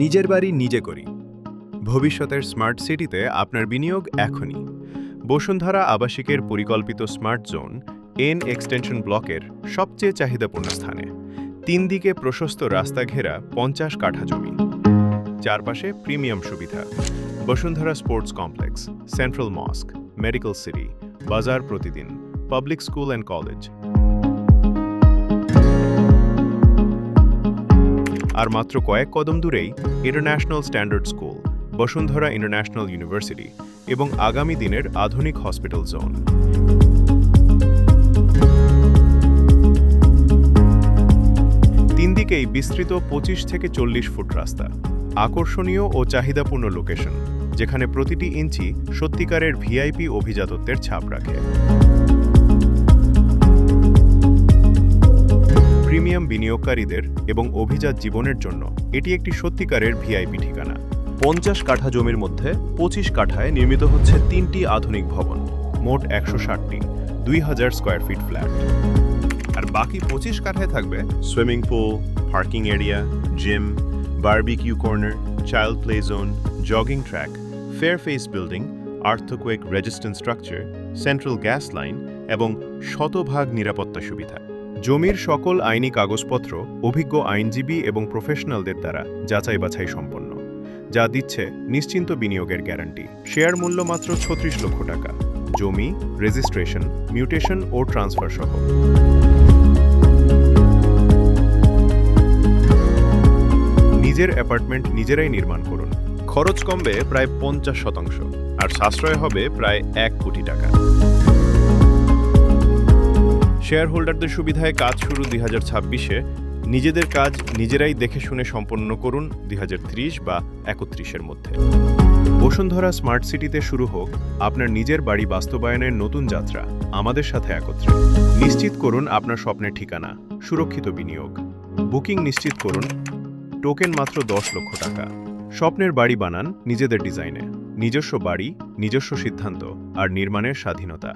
নিজের বাড়ি নিজে করি। ভবিষ্যতের স্মার্ট সিটিতে আপনার বিনিয়োগ এখনই। বসুন্ধরা আবাসিকের পরিকল্পিত স্মার্ট জোন এন এক্সটেনশন ব্লকের সবচেয়ে চাহিদাপূর্ণ স্থানে 3 দিকে প্রশস্ত রাস্তা ঘেরা 50 কাঠা জমি, চারপাশে প্রিমিয়াম সুবিধা, Bashundhara sports complex, central mosque, medical city, বাজার প্রতিদিন, পাবলিক স্কুল অ্যান্ড কলেজ। আর মাত্র কয়েক কদম দূরেই international standard school, Bashundhara international university এবং আগামী দিনের আধুনিক হসপিটাল জোন। তিন দিকেই বিস্তৃত 25 থেকে 40 ফুট রাস্তা, আকর্ষণীয় ও চাহিদাপূর্ণ লোকেশন, যেখানে প্রতিটি ইঞ্চি সত্যিকারের ভিআইপি অভিজাতত্বের ছাপ রাখে। প্রিমিয়াম বিনিয়োগকারীদের এবং অভিজাত জীবনের জন্য এটি একটি সত্যিকারের ভিআইপি ঠিকানা। 50 কাঠা জমির মধ্যে 25 কাঠায় নির্মিত হচ্ছে 3টি আধুনিক ভবন, মোট 160টি 2000 স্কয়ার ফিট ফ্ল্যাট। আর বাকি 25 কাঠায় থাকবে swimming pool, parking area, gym, barbecue corner, child play zone, jogging track, fair face building, earthquake resistant structure, central gas line এবং শতভাগ নিরাপত্তা সুবিধা। জমির সকল আইনি কাগজপত্র অভিজ্ঞ আইনজীবী এবং প্রফেশনালদের দ্বারা যাচাই বাছাই সম্পন্ন, যা দিচ্ছে নিশ্চিন্ত বিনিয়োগের গ্যারান্টি। শেয়ার মূল্য মাত্র 36 লক্ষ টাকা, জমি, রেজিস্ট্রেশন, মিউটেশন ও ট্রান্সফার সহ। নিজের অ্যাপার্টমেন্ট নিজেরাই নির্মাণ করুন। খরচ কমবে প্রায় 50% আর সাশ্রয় হবে প্রায় 1 কোটি টাকা। শেয়ার হোল্ডারদের সুবিধায় কাজ শুরু 2026-এ, নিজেদের কাজ নিজেরাই দেখে শুনে সম্পন্ন করুন 2030 বা 31-এর মধ্যে। বসুন্ধরা স্মার্ট সিটিতে শুরু হোক আপনার নিজের বাড়ি বাস্তবায়নের নতুন যাত্রা। আমাদের সাথে একত্রে নিশ্চিত করুন আপনার স্বপ্নের ঠিকানা, সুরক্ষিত বিনিয়োগ। বুকিং নিশ্চিত করুন, টোকেন মাত্র 10 লক্ষ টাকা। স্বপ্নের বাড়ি বানান নিজেদের ডিজাইনে, নিজস্ব বাড়ি, নিজস্ব সিদ্ধান্ত আর নির্মাণের স্বাধীনতা।